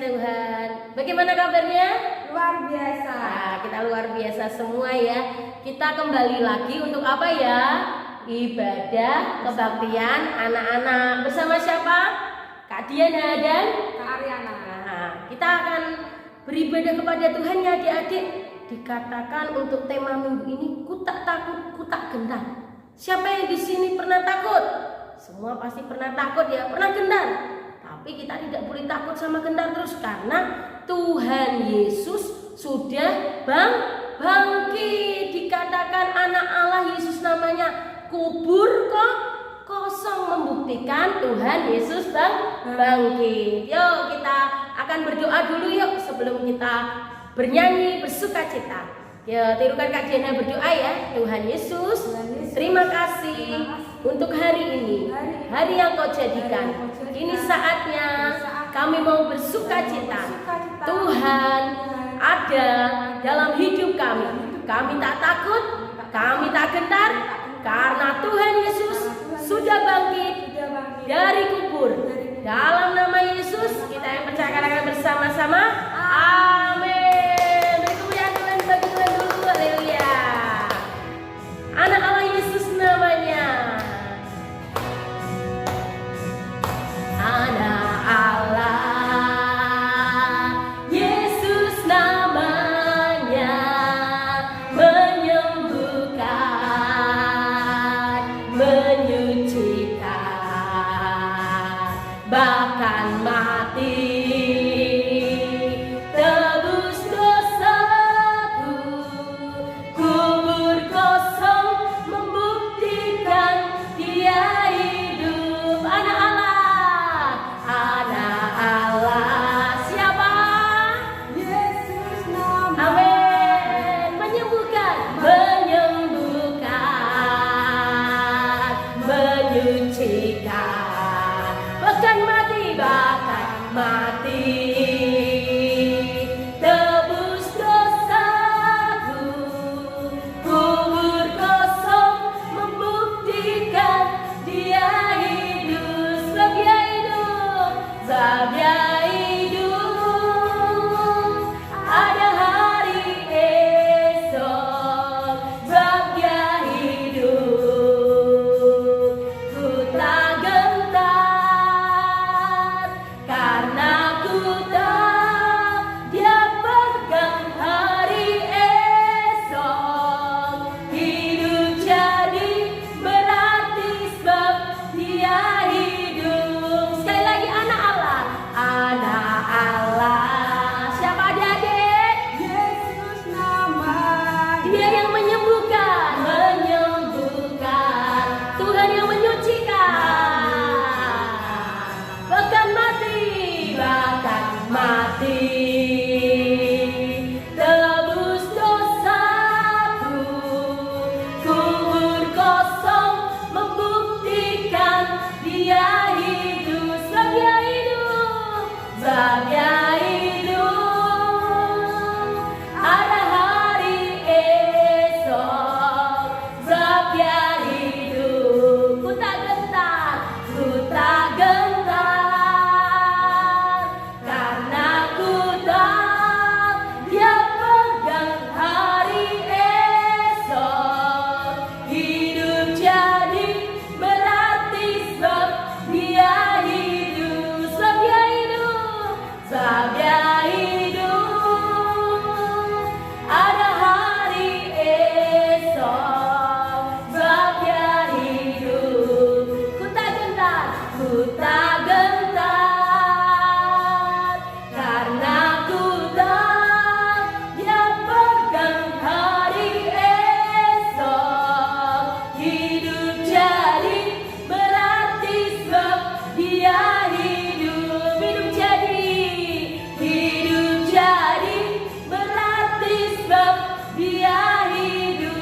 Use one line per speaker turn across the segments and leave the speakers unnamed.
Tuhan. Bagaimana kabarnya?
Luar biasa.
Nah, kita luar biasa semua ya. Kita kembali lagi untuk apa ya? Ibadah kebaktian anak-anak. Bersama siapa? Kak Diana dan
Kak Ariana.
Nah, kita akan beribadah kepada Tuhan ya adik-adik. Dikatakan untuk tema minggu ini, ku tak takut, ku tak gentar. Siapa yang di sini pernah takut? Semua pasti pernah takut ya, pernah gentar. Tapi kita tidak boleh takut sama gentar terus, karena Tuhan Yesus sudah bangkit. Dikatakan anak Allah Yesus namanya, kubur kok kosong, membuktikan Tuhan Yesus bangkit. Yuk kita akan berdoa dulu yuk sebelum kita bernyanyi bersukacita. Ya, tirukan Kak Diana berdoa ya. Tuhan Yesus, terima kasih untuk hari ini, hari yang kau jadikan. Ini saatnya kami mau bersukacita. Tuhan ada dalam hidup kami. Kami tak takut, kami tak gentar, karena Tuhan Yesus sudah bangkit dari kubur. Dalam nama Yesus kita yang percayakan bersama-sama. Amin. Beri kemuliaan Tuhan bagi Tuhan dulu. Haleluya. Anak Allah Yesus namanya. Anak Allah Yesus namanya, menyembuhkan, menyucikan, bahkan mati tebus dosaku. Kubur kosong membuktikan Dia hidup. Anak Allah, siapa?
Yesus nama.
Amin. Menyembuhkan, menyucikan, bahkan mati, tebus dosaku. Kubur kosong membuktikan Dia hidup. Sebab Dia hidup, sebab Dia hidup. Ada hari esok, sebab Dia hidup. Ku tak gentar, karena ku tahu Dia pegang hari esok. Hidup jadi berarti sebab Dia hidup. Sekali lagi, anak Allah, anak Allah. Siapa adik-adik?
Yesus nama.
Dia yang menyembuhkan, Tuhan yang menyucikan, bahkan mati, tebus dosaku. Kubur kosong membuktikan Dia hidup. Sebab Dia hidup, sebab Dia hidup. Ada hari esok, sebab Dia hidup. Ku tak gentar, karena ku tahu Dia pegang hari esok. Hidup jadi berarti sebab Dia hidup. Sebab Dia hidup, sebab Dia hidup. Ada hari esok, sebab Dia hidup. Ku tak gentar, karena ku tahu Dia pegang hari esok. Hidup jadi berarti sebab Dia hidup. Hidup jadi berarti sebab Dia hidup.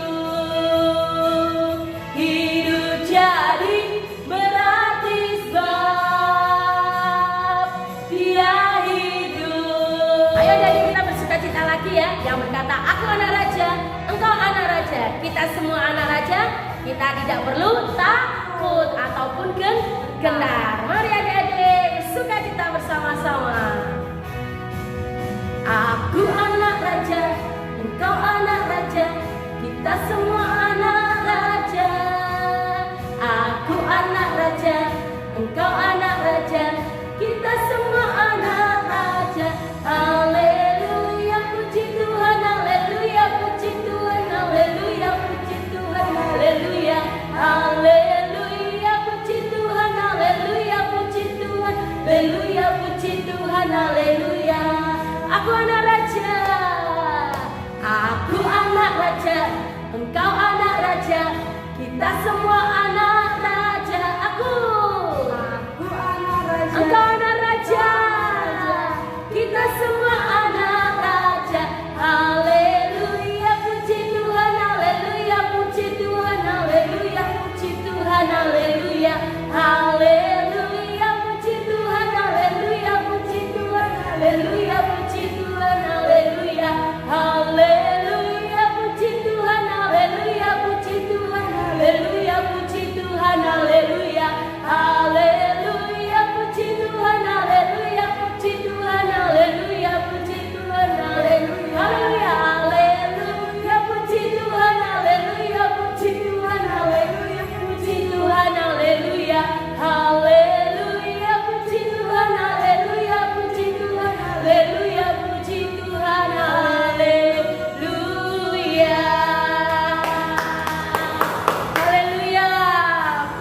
Hidup jadi berarti sebab Dia hidup. Ayo dari kita bersukacita lagi ya. Yang berkata, aku anak raja, engkau anak raja. Kita semua anak raja. Kita tidak perlu takut ataupun gentar. Mari adik-adik bersukacita bersama-sama. Tuhan, haleluya. Aku anak raja, aku anak raja, engkau anak raja, kita semua anak raja. Aku
anak raja.
engkau anak raja, kita semua anak raja. Haleluya, puji Tuhan, haleluya, puji Tuhan, haleluya, puji Tuhan, haleluya, haleluya, puji Tuhan, haleluya, puji Tuhan, haleluya, puji Tuhan, haleluya, haleluya, puji Tuhan, haleluya, puji Tuhan, haleluya, puji Tuhan, haleluya, haleluya, puji Tuhan, haleluya, puji Tuhan, haleluya, puji Tuhan, haleluya, haleluya, puji Tuhan, haleluya, puji Tuhan, haleluya, puji Tuhan, haleluya, haleluya, puji Tuhan, haleluya, puji Tuhan, haleluya, puji Tuhan, haleluya, haleluya,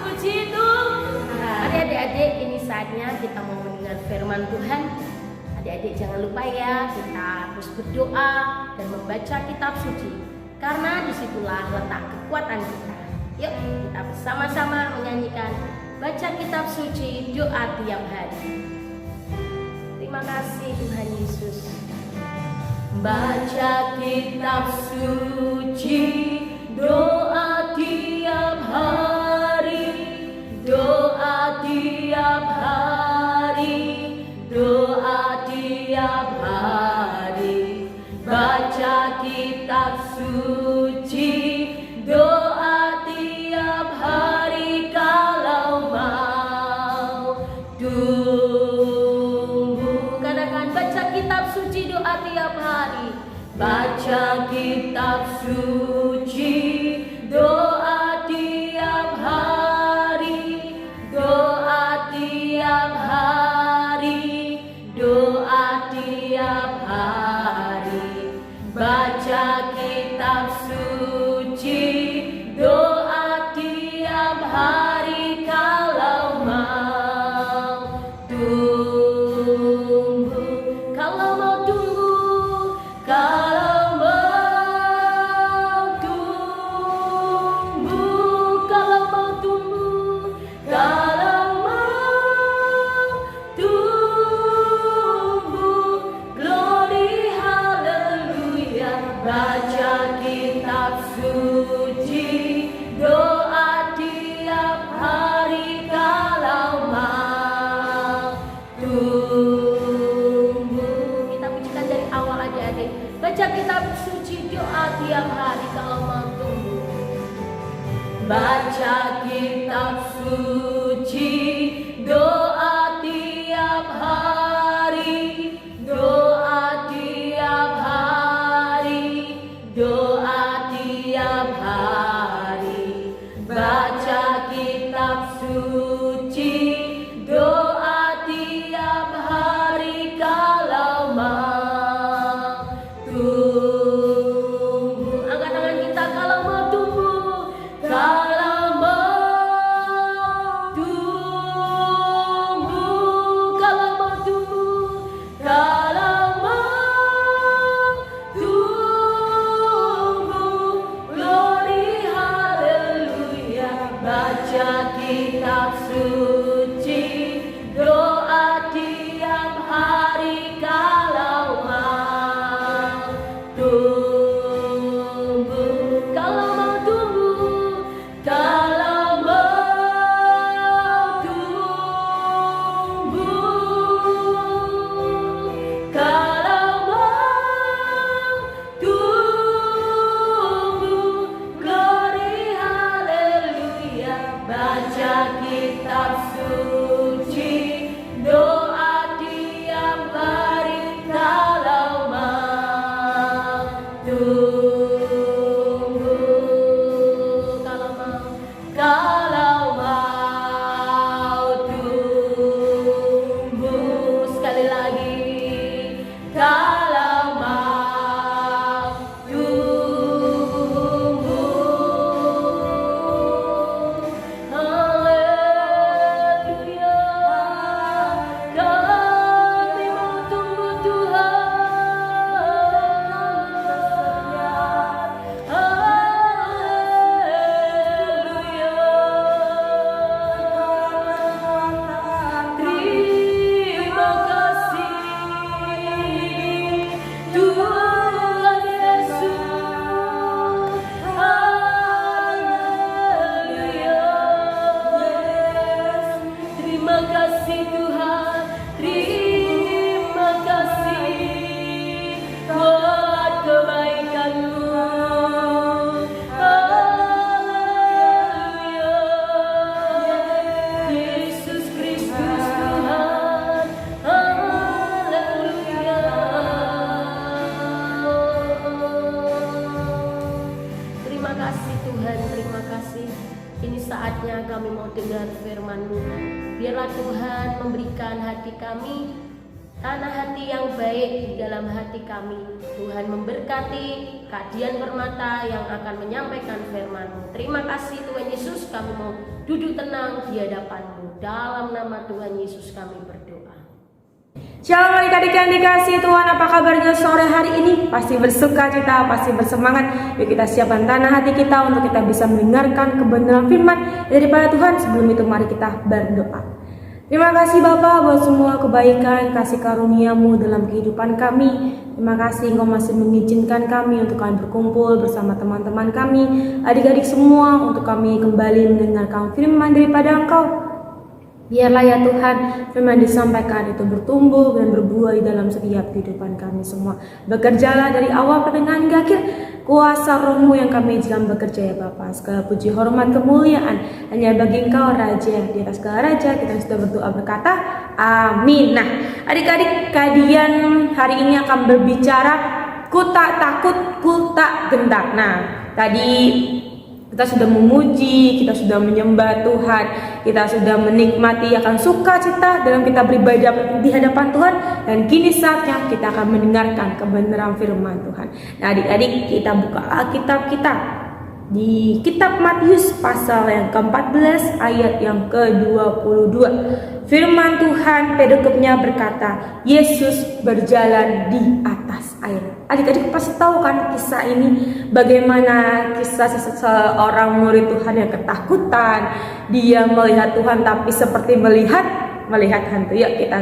puji Tuhan. Adik-adik, ini saatnya kita mau mendengar firman Tuhan. Adik-adik jangan lupa ya, kita harus berdoa dan membaca kitab suci, karena disitulah letak kekuatan kita. Yuk kita bersama-sama menyanyikan baca kitab suci, doa tiap hari. Terima kasih Tuhan Yesus. Baca kitab suci, doa tiap hari, doa tiap hari, doa tiap hari. Baca kitab suci, doa tiap hari, kalau mau tumbuh. Katakan baca kitab suci, doa tiap hari. Baca kitab suci, doa tiap hari, doa tiap hari, doa tiap hari. Baca kitab suci, doa tiap hari, kalau mau tumbuh. Kalau mau tumbuh, kalau mau tumbuh, kalau mau tumbuh, kalau mau tumbuh. Glory, haleluya. Baca kitab suci, doa tiap hari, kalau mau tumbuh. Kita pujikan dari awal adik-adik. Baca kitab suci, doa tiap hari, kalau mau tumbuh. Baca kitab suci, doa tiap hari, doa tiap hari, doa tiap hari. Baca kitab suci, doa tiap hari, kalau mau tumbuh. Angkat tangan kita kalau mau tumbuh, kalau mau kasih Tuhan, terima kasih buat kebaikan-Mu. Haleluya. Yesus Kristus Tuhan. Haleluya. Terima kasih Tuhan, terima kasih. Ini saatnya kami mau dengar firman-Mu. Biarlah Tuhan memberikan hati kami tanah hati yang baik di dalam hati kami. Tuhan memberkati Kak Dian Permata yang akan menyampaikan firman-Mu. Terima kasih Tuhan Yesus, kami mau duduk tenang di hadapan-Mu. Dalam nama Tuhan Yesus kami berdoa.
Shalom adik-adik yang dikasihi Tuhan, apa kabarnya sore hari ini? Pasti bersuka cita, pasti bersemangat. Yuk kita siapkan tanah hati kita untuk kita bisa mendengarkan kebenaran firman daripada Tuhan. Sebelum itu mari kita berdoa. Terima kasih Bapa buat semua kebaikan, kasih karunia-Mu dalam kehidupan kami. Terima kasih Engkau masih mengizinkan kami untuk kami berkumpul bersama teman-teman kami, adik-adik semua, untuk kami kembali mendengarkan firman daripada Engkau. Biarlah ya Tuhan, firman disampaikan itu bertumbuh dan berbuah di dalam setiap kehidupan kami semua. Bekerjalah dari awal pertengahan hingga akhir. Kuasa Roh-Mu yang kami izinkan bekerja ya Bapa. Segala puji, hormat, kemuliaan hanya bagi Engkau Raja yang di atas segala raja. Kita sudah berdoa berkata amin. Nah adik-adik, Kadian hari ini akan berbicara ku tak takut, ku tak gentar. Nah tadi kita sudah memuji, kita sudah menyembah Tuhan, kita sudah menikmati akan sukacita dalam kita beribadah di hadapan Tuhan. Dan kini saatnya kita akan mendengarkan kebenaran firman Tuhan. Nah adik-adik, kita buka Alkitab kita di kitab Matius pasal yang ke-14 ayat yang ke-22. Firman Tuhan pedagognya berkata, Yesus berjalan di atas air. Adik-adik pasti tahu kan kisah ini, bagaimana kisah seorang murid Tuhan yang ketakutan. Dia melihat Tuhan tapi seperti melihat hantu. Yuk kita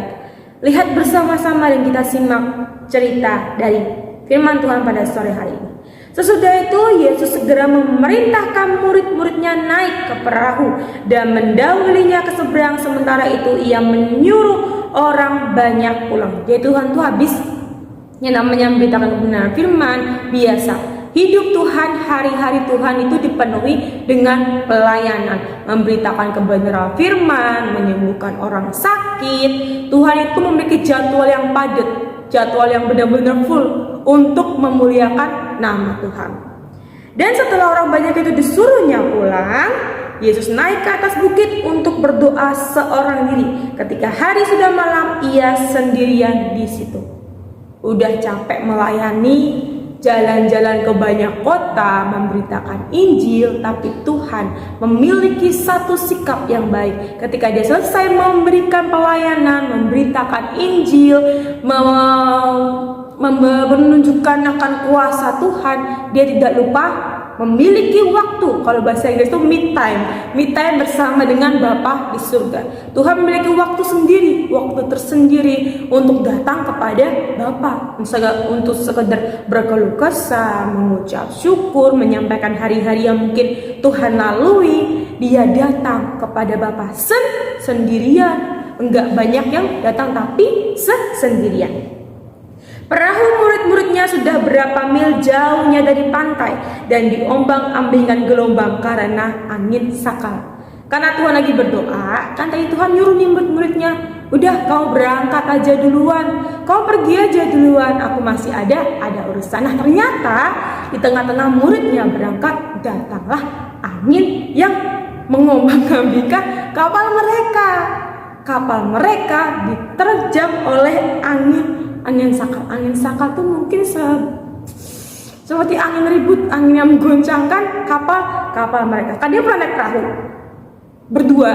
lihat bersama-sama dan kita simak cerita dari firman Tuhan pada sore hari ini. Sesudah itu Yesus segera memerintahkan murid-muridnya naik ke perahu dan mendahulunya ke seberang. Sementara itu ia menyuruh orang banyak pulang. Jadi Tuhan tuh habis yang namanya memberitakan kebenaran firman biasa. Hidup Tuhan, hari-hari Tuhan itu dipenuhi dengan pelayanan, memberitakan kebenaran firman, menyembuhkan orang sakit. Tuhan itu memiliki jadwal yang padat, jadwal yang benar-benar full untuk memuliakan nama Tuhan. Dan setelah orang banyak itu disuruhnya pulang, Yesus naik ke atas bukit untuk berdoa seorang diri. Ketika hari sudah malam, ia sendirian di situ. Udah capek melayani, jalan-jalan ke banyak kota, memberitakan Injil, tapi Tuhan memiliki satu sikap yang baik. Ketika dia selesai memberikan pelayanan, memberitakan Injil, menunjukkan akan kuasa Tuhan, dia tidak lupa memiliki waktu. Kalau bahasa Inggris itu me time bersama dengan Bapa di surga. Tuhan memiliki waktu sendiri, waktu tersendiri untuk datang kepada Bapa, untuk sekedar berkeluh kesah, mengucap syukur, menyampaikan hari-hari yang mungkin Tuhan lalui. Dia datang kepada Bapa sendirian. Enggak banyak yang datang, tapi sendirian. Perahu murid-muridnya sudah berapa mil jauhnya dari pantai dan diombang-ambingkan gelombang karena angin sakal. Karena Tuhan lagi berdoa, kan tadi Tuhan nyuruh nih murid-muridnya, udah kau berangkat aja duluan, kau pergi aja duluan, aku masih ada urusan. Nah ternyata di tengah-tengah muridnya berangkat, datanglah angin yang mengombang-ambingkan kapal mereka. Kapal mereka diterjang oleh angin sakal. Angin sakal tuh mungkin seperti angin ribut, angin yang menggoncangkan kapal mereka. Kan dia pernah naik perahu berdua,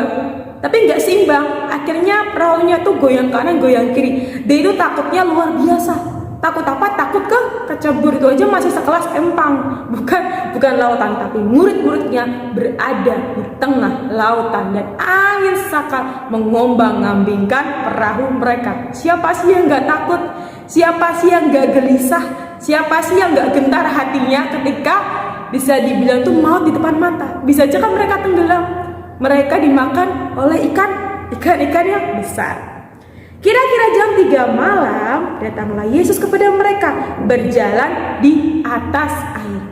tapi nggak seimbang. Akhirnya perahunya tuh goyang kanan, goyang kiri. Dia itu takutnya luar biasa. Takut apa? Takut kecebur. Itu aja masih sekelas empang, bukan lautan, tapi murid-muridnya berada di tengah lautan dan angin sakal mengombang-ambingkan perahu mereka. Siapa sih yang nggak takut? Siapa sih yang nggak gelisah? Siapa sih yang nggak gentar hatinya ketika bisa dibilang tuh maut di depan mata? Bisa aja kan mereka tenggelam, mereka dimakan oleh ikan-ikan yang besar. Kira-kira jam 3 malam, datanglah Yesus kepada mereka berjalan di atas air.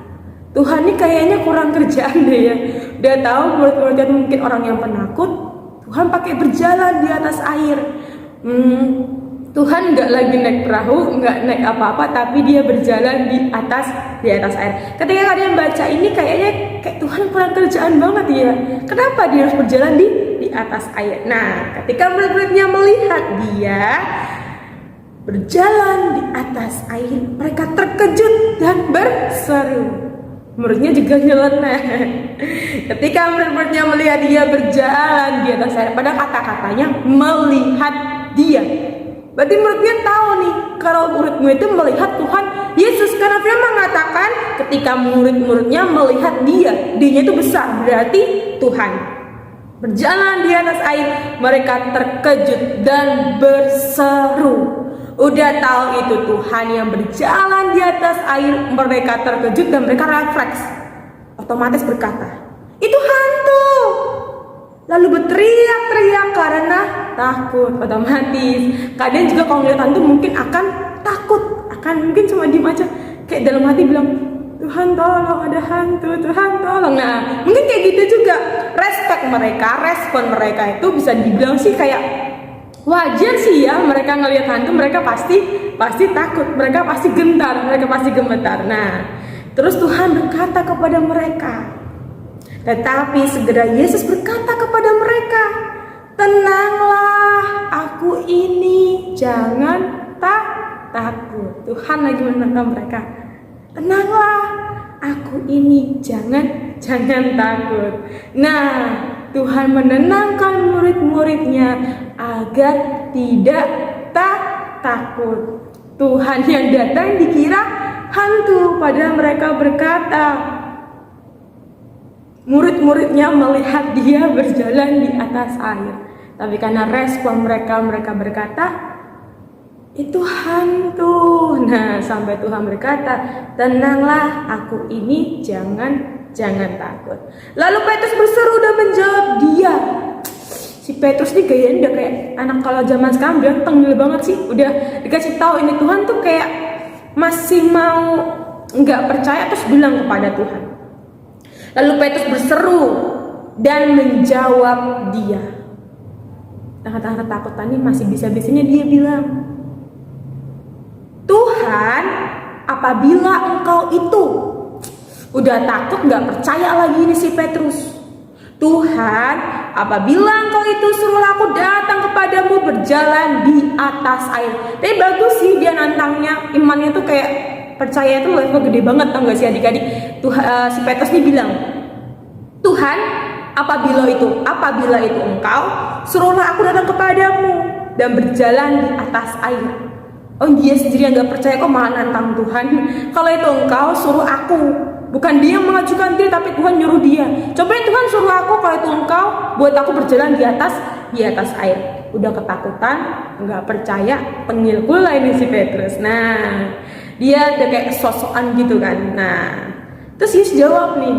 Tuhan ini kayaknya kurang kerjaan deh ya. Udah tahu murid-muridnya mungkin orang yang penakut, Tuhan pakai berjalan di atas air. Tuhan nggak lagi naik perahu, nggak naik apa-apa, tapi dia berjalan di atas air. Ketika kalian baca ini kayaknya kayak Tuhan kurang kerjaan banget ya. Kenapa dia harus berjalan di atas air? Nah, ketika murid-muridnya melihat dia berjalan di atas air, mereka terkejut dan berseru. Muridnya juga nyeleneh. Ketika murid-muridnya melihat dia berjalan di atas air, pada kata-katanya melihat dia. Berarti muridnya tahu nih kalau murid-murid itu melihat Tuhan Yesus, karena firman mengatakan ketika murid-muridnya melihat dia itu besar, berarti Tuhan. Berjalan di atas air, mereka terkejut dan berseru. Udah tahu itu Tuhan yang berjalan di atas air, mereka terkejut dan mereka refleks, otomatis berkata, itu hantu. Lalu berteriak-teriak karena takut. Otomatis kalian juga kalau ngeliat hantu mungkin akan takut, akan mungkin cuma diem aja, kayak dalam hati bilang, Tuhan tolong, ada hantu, Tuhan tolong. Nah mungkin kayak gitu juga respon mereka itu bisa dibilang sih kayak wajar sih ya. Mereka ngelihat hantu, mereka pasti takut, mereka pasti gentar, mereka pasti gemetar. Nah terus Tuhan berkata kepada mereka, tetapi segera Yesus berkata kepada mereka, tenanglah, aku ini, jangan takut. Tuhan lagi menenangkan mereka, tenanglah, aku ini, jangan takut. Nah, Tuhan menenangkan murid-muridnya agar tidak takut. Tuhan yang datang dikira hantu, padahal mereka berkata, murid-muridnya melihat dia berjalan di atas air. Tapi karena respon mereka berkata, itu hantu. Nah, sampai Tuhan berkata, tenanglah, aku ini, jangan takut. Lalu Petrus berseru dan menjawab dia. Si Petrus ini gayanya udah kayak anak kalau zaman sekarang, dia tengil banget sih. Udah dikasih tahu ini Tuhan tuh kayak masih mau nggak percaya, terus bilang kepada Tuhan. Lalu Petrus berseru dan menjawab dia. Tengah-tengah ketakutan ini masih bisa-bisanya dia bilang, Tuhan, apabila engkau itu, udah takut gak percaya lagi ini si Petrus. Tuhan, apabila engkau itu, suruh aku datang kepadamu berjalan di atas air. Tapi bagus sih dia nantangnya, imannya tuh kayak percaya itu level gede banget, tau gak sih adik-adik? Si Petrus ini bilang, Tuhan, apabila itu engkau, suruhlah aku datang kepadamu dan berjalan di atas air. Oh, dia sendiri yang gak percaya kok malah nantang Tuhan. Kalau itu engkau, suruh aku. Bukan dia yang mengajukan diri, tapi Tuhan nyuruh dia. Coba Tuhan suruh aku, kalau itu engkau, buat aku berjalan di atas air. Udah ketakutan, gak percaya, tengil pula ini si Petrus. Nah, dia udah kayak sosokan gitu kan. Nah, terus Yesus jawab nih,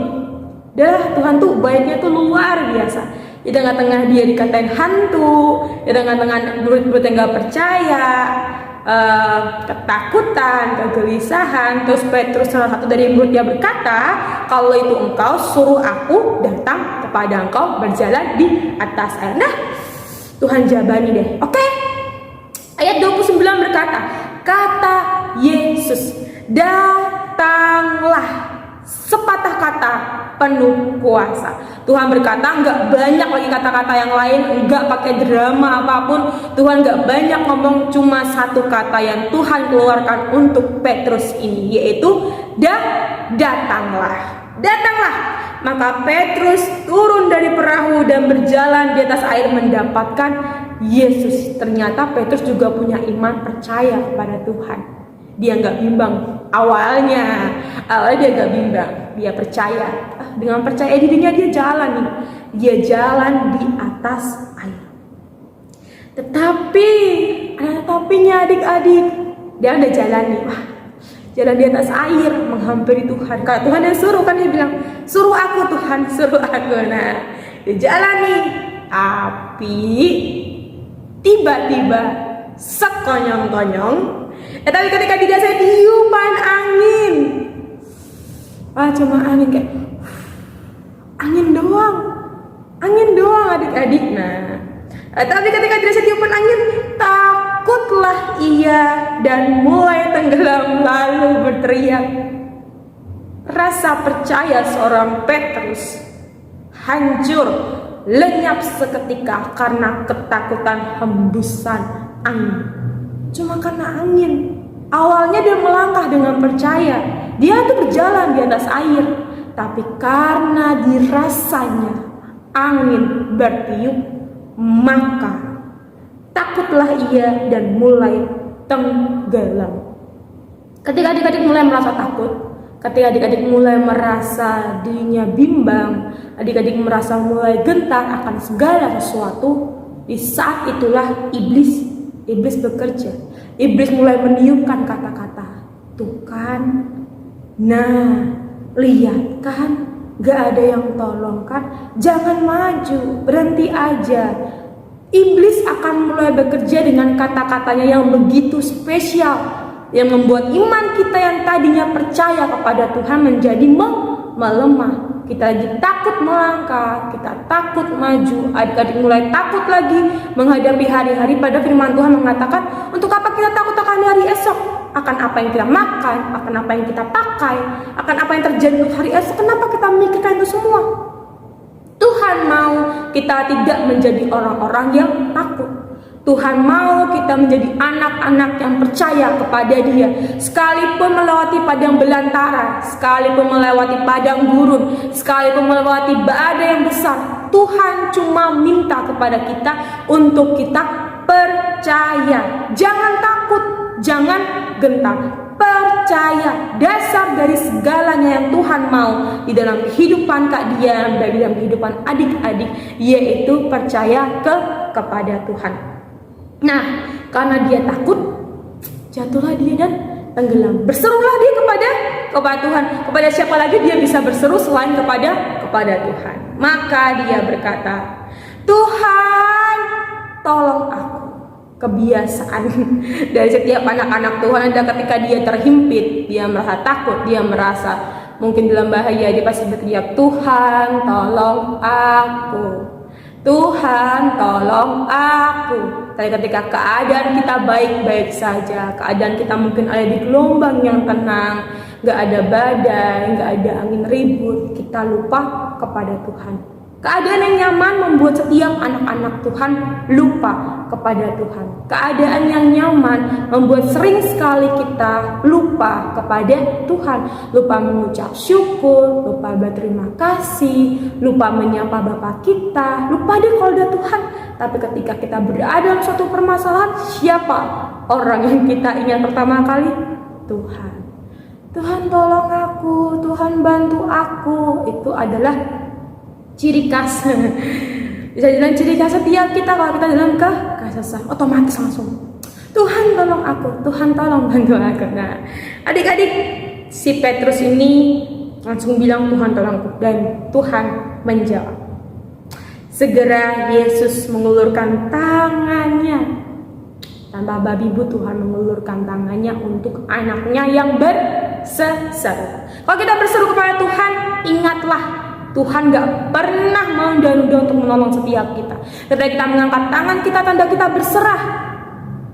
dah Tuhan tuh baiknya tuh luar biasa. Di tengah-tengah dia dikatain hantu, di tengah-tengah murid-murid yang gak percaya, ketakutan, kegelisahan, terus Petrus salah satu dari muridnya berkata, kalau itu engkau, suruh aku datang kepada engkau berjalan di atas air. Nah, Tuhan jabani deh. Oke. Ayat 29 berkata, kata Yesus, datanglah, sepatah kata penuh kuasa. Tuhan berkata, enggak banyak lagi kata-kata yang lain, enggak pakai drama apapun. Tuhan enggak banyak ngomong, cuma satu kata yang Tuhan keluarkan untuk Petrus ini, yaitu datanglah. Maka Petrus turun dari perahu dan berjalan di atas air mendapatkan Yesus. Ternyata Petrus juga punya iman percaya kepada Tuhan. Dia nggak bimbang awalnya dia nggak bimbang, dia percaya. Dengan percaya dirinya dia jalan nih, dia jalan di atas air. Tetapi ada tapinya adik-adik, dia udah jalan nih, jalan di atas air menghampiri Tuhan. Kalau Tuhan yang suruh kan, dia bilang, suruh aku Tuhan, suruh aku. Nah, dia jalan nih, Tapi tiba-tiba sekonyong-konyong, tapi ketika dikasih tiupan angin, cuma angin kayak angin doang adik-adik. Tapi ketika dikasih tiupan angin, takutlah ia dan mulai tenggelam lalu berteriak. Rasa percaya seorang Petrus hancur, lenyap seketika karena ketakutan hembusan angin. Cuma karena angin. Awalnya dia melangkah dengan percaya, dia tuh berjalan di atas air. Tapi karena dirasanya angin bertiup, maka takutlah ia dan mulai tenggelam. Ketika adik-adik mulai merasa takut, ketika adik-adik mulai merasa dirinya bimbang, adik-adik merasa mulai gentar akan segala sesuatu, di saat itulah iblis bekerja. Iblis mulai meniupkan kata-kata, tuh kan, lihat kan, gak ada yang tolong kan, jangan maju, berhenti aja. Iblis akan mulai bekerja dengan kata-katanya yang begitu spesial, yang membuat iman kita yang tadinya percaya kepada Tuhan menjadi melemah. Kita lagi takut melangkah, kita takut maju, adik-adik mulai takut lagi menghadapi hari-hari. Pada firman Tuhan mengatakan, untuk apa kita takut akan hari esok? Akan apa yang kita makan, akan apa yang kita pakai, akan apa yang terjadi untuk hari esok. Kenapa kita memikirkan itu semua? Tuhan mau kita tidak menjadi orang-orang yang takut. Tuhan mau kita menjadi anak-anak yang percaya kepada Dia. Sekalipun melewati padang belantara, sekalipun melewati padang gurun, sekalipun melewati badai yang besar, Tuhan cuma minta kepada kita untuk kita percaya. Jangan takut, jangan gentar. Percaya, dasar dari segalanya yang Tuhan mau di dalam kehidupan Kak Dian, dari dalam kehidupan adik-adik, yaitu percaya kepada Tuhan. Nah, karena dia takut, jatuhlah dia dan tenggelam. Berserulah dia kepada Tuhan. Kepada siapa lagi dia bisa berseru selain kepada Tuhan? Maka dia berkata, Tuhan, tolong aku. Kebiasaan dari setiap anak-anak Tuhan adalah ketika dia terhimpit, dia merasa takut, dia merasa mungkin dalam bahaya, dia pasti berteriak, Tuhan, tolong aku. Tuhan, tolong aku. Tapi ketika keadaan kita baik-baik saja, keadaan kita mungkin ada di gelombang yang tenang, gak ada badai, gak ada angin ribut, kita lupa kepada Tuhan. Keadaan yang nyaman membuat setiap anak-anak Tuhan lupa kepada Tuhan. Keadaan yang nyaman membuat sering sekali kita lupa kepada Tuhan. Lupa mengucap syukur, lupa berterima kasih, lupa menyapa Bapa kita, lupa deh kalau ada Tuhan. Tapi ketika kita berada dalam suatu permasalahan, siapa orang yang kita ingat pertama kali? Tuhan. Tuhan tolong aku, Tuhan bantu aku. Itu adalah ciri khas, bisa dibilang ciri khas setiap kita kalau kita dalam kesusahan, otomatis langsung Tuhan tolong aku, Tuhan tolong bantu aku. Nah, adik-adik, si Petrus ini langsung bilang Tuhan tolong aku, dan Tuhan menjawab. Segera Yesus mengulurkan tangannya, tanpa babi bu, Tuhan mengulurkan tangannya untuk anaknya yang berseru. Kalau kita berseru kepada Tuhan, ingatlah Tuhan gak pernah menunda-nunda untuk menolong setiap kita. Ketika kita mengangkat tangan kita, tanda kita berserah,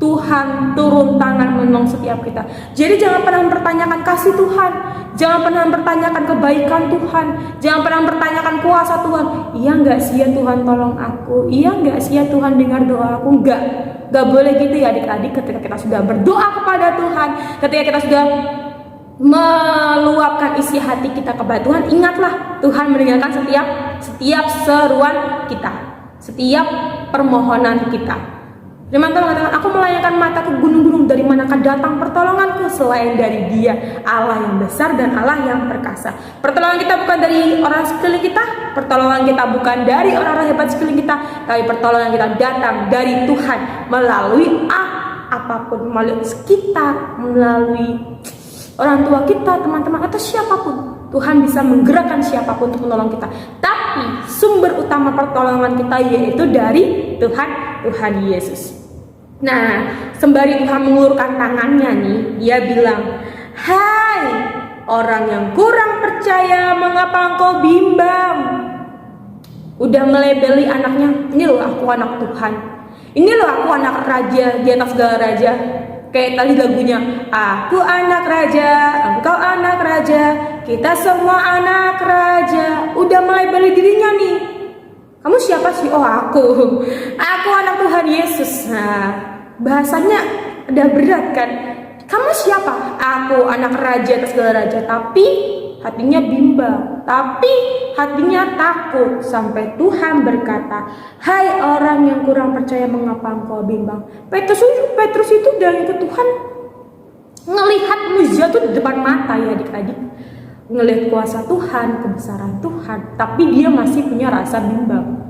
Tuhan turun tangan menolong setiap kita. Jadi jangan pernah mempertanyakan kasih Tuhan, jangan pernah mempertanyakan kebaikan Tuhan, jangan pernah mempertanyakan kuasa Tuhan. Iya gak sih ya Tuhan tolong aku, iya gak sih ya Tuhan dengar doa aku. Gak boleh gitu ya adik-adik. Ketika kita sudah berdoa kepada Tuhan, ketika kita sudah meluapkan isi hati kita kepada Tuhan, ingatlah Tuhan mendengarkan setiap seruan kita, setiap permohonan kita. Firman Tuhan mengatakan, aku melayangkan mataku gunung-gunung, dari manakah datang pertolonganku selain dari Dia, Allah yang besar dan Allah yang perkasa. Pertolongan kita bukan dari orang sekeliling kita, pertolongan kita bukan dari orang-orang hebat sekeliling kita, tapi pertolongan kita datang dari Tuhan melalui apapun, melalui sekitar, melalui orang tua kita, teman-teman, atau siapapun. Tuhan bisa menggerakkan siapapun untuk menolong kita. Tapi sumber utama pertolongan kita yaitu dari Tuhan Yesus. Nah, sembari Tuhan mengulurkan tangannya nih, dia bilang, "Hai orang yang kurang percaya, mengapa engkau bimbang?" Udah melebeli anaknya, "Ini loh aku anak Tuhan. Ini loh aku anak raja di atas segala raja." Kayak tadi lagunya, "Aku anak raja, engkau anak raja, kita semua anak raja." Udah melebeli dirinya nih. Kamu siapa sih? Oh, aku anak Tuhan Yesus. Nah, bahasanya udah berat kan? Kamu siapa? Aku anak raja atas segala raja. Tapi hatinya bimbang, tapi hatinya takut. Sampai Tuhan berkata, "Hai orang yang kurang percaya, mengapa engkau bimbang?" Petrus itu dari ikut Tuhan ngelihat mujizat itu di depan mata ya adik-adik, ngelihat kuasa Tuhan, kebesaran Tuhan, tapi dia masih punya rasa bimbang,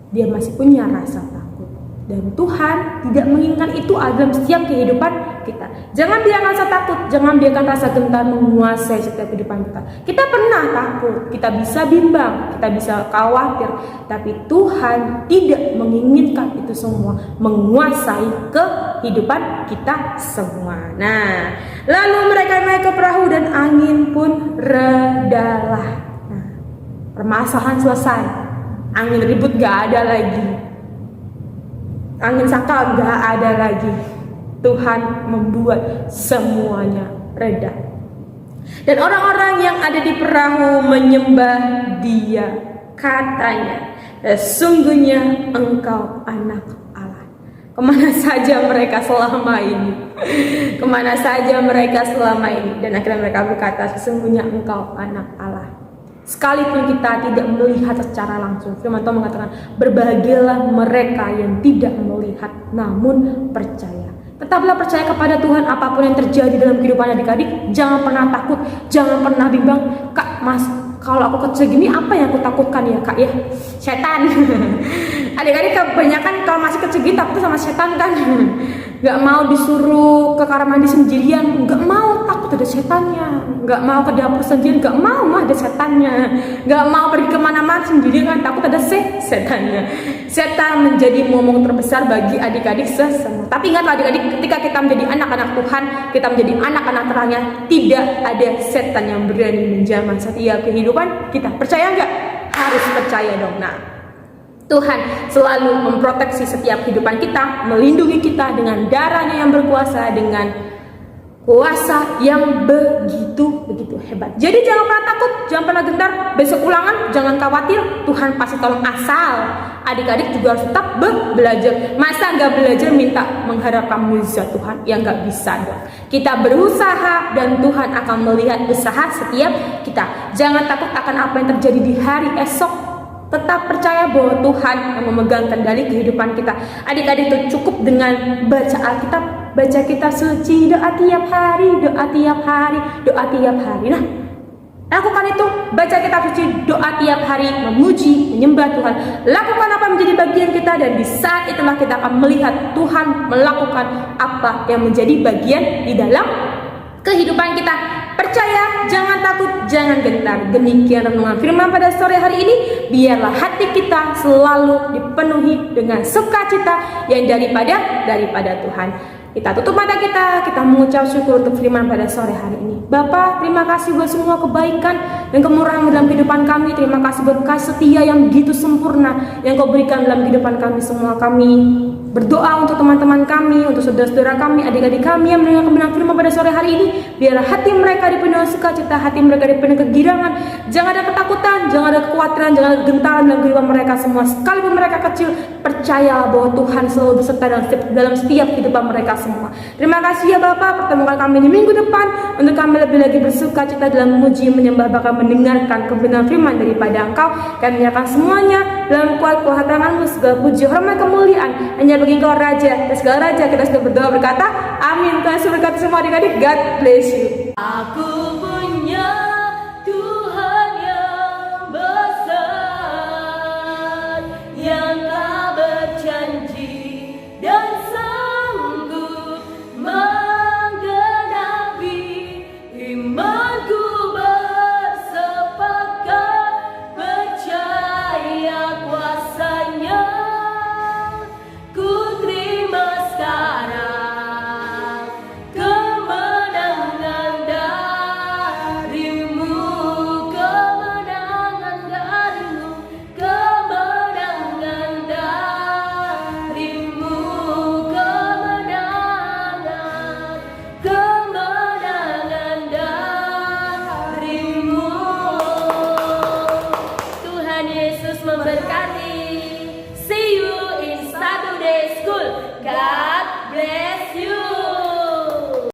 dia masih punya rasa takut. Dan Tuhan tidak menginginkan itu dalam setiap kehidupan kita. Jangan biarkan rasa takut, jangan biarkan rasa gentar menguasai setiap kehidupan kita. Kita pernah takut, kita bisa bimbang, kita bisa khawatir, tapi Tuhan tidak menginginkan itu semua menguasai kehidupan kita semua. Nah, lalu mereka naik ke perahu dan angin pun redalah. Nah, permasalahan selesai, angin ribut gak ada lagi, angin sangkal gak ada lagi. Tuhan membuat semuanya reda. Dan orang-orang yang ada di perahu menyembah Dia. Katanya, "Sesungguhnya Engkau anak Allah." Kemana saja mereka selama ini? Kemana saja mereka selama ini? Dan akhirnya mereka berkata, "Sesungguhnya Engkau anak Allah." Sekalipun kita tidak melihat secara langsung, firman Tuhan mengatakan, "Berbahagialah mereka yang tidak melihat namun percaya." Tetaplah percaya kepada Tuhan apapun yang terjadi dalam kehidupan adik-adik. Jangan pernah takut, jangan pernah bimbang. "Kak, Mas, kalau aku kecil gini apa yang aku takutkan ya Kak ya?" Setan. Adik-adik kebanyakan kalau masih kecil gini takut sama setan kan. Gak mau disuruh ke kamar mandi sendirian, gak mau, takut ada setannya. Gak mau ke dapur sendirian, gak mau, mah ada setannya. Gak mau pergi kemana-mana sendirian kan, takut ada setannya. Setan menjadi momok terbesar bagi adik-adik semua. Tapi ingatlah adik-adik, ketika kita menjadi anak-anak Tuhan, kita menjadi anak-anak terangnya, tidak ada setan yang berani menjamah setiap kehidupan kita. Percaya nggak? Harus percaya dong. Nah, Tuhan selalu memproteksi setiap kehidupan kita, melindungi kita dengan darahnya yang berkuasa, dengan kuasa yang begitu hebat. Jadi jangan pernah takut, jangan pernah gentar. Besok ulangan jangan khawatir, Tuhan pasti tolong. Asal adik-adik juga harus tetap belajar. Masa nggak belajar minta mengharapkan mujizat Tuhan? Ya nggak bisa dong. Kita berusaha dan Tuhan akan melihat usaha setiap kita. Jangan takut akan apa yang terjadi di hari esok. Tetap percaya bahwa Tuhan yang memegang kendali kehidupan kita. Adik-adik itu cukup dengan baca Alkitab, baca kitab suci, doa tiap hari, doa tiap hari, doa tiap hari. Nah, lakukan itu, baca kitab suci, doa tiap hari, memuji, menyembah Tuhan. Lakukan apa yang menjadi bagian kita, dan di saat itulah kita akan melihat Tuhan melakukan apa yang menjadi bagian di dalam kehidupan kita. Percaya, jangan takut, jangan gentar. Demikian renungan firman pada sore hari ini. Biarlah hati kita selalu dipenuhi dengan sukacita yang daripada Tuhan. Kita tutup mata kita mengucap syukur untuk firman pada sore hari ini. Bapa, terima kasih buat semua kebaikan dan kemurahan dalam kehidupan kami. Terima kasih buat kasih setia yang begitu sempurna yang Kau berikan dalam kehidupan kami semua. Kami berdoa untuk teman-teman kami, untuk saudara-saudara kami, adik-adik kami yang mendengar kebenaran firman pada sore hari ini. Biarlah hati mereka dipenuhi sukacita, hati mereka dipenuhi kegirangan. Jangan ada ketakutan, jangan ada kekhawatiran, jangan ada gentaran dalam kehidupan mereka semua. Sekalipun mereka kecil, percayalah bahwa Tuhan selalu beserta dalam setiap kehidupan mereka semua. Terima kasih ya Bapak, pertemukan kami di minggu depan untuk kami lebih lagi bersukacita dalam memuji, menyembah, bahkan mendengarkan kebenaran firman daripada Engkau. Kami menyerahkan semuanya dalam kuat tangan-Mu, segala puji, hormat, kemuliaan hanya bagi Engkau Raja dan segala Raja. Kita sudah berdoa berkata amin. Tuhan berkati semua adik-adik. God bless you.
Aku punya Tuhan yang besar, yang tak berjanji dan sanggup menggenapi. Imanku bersepakat percaya Yesus memberkati. See you in Saturday School. God bless you.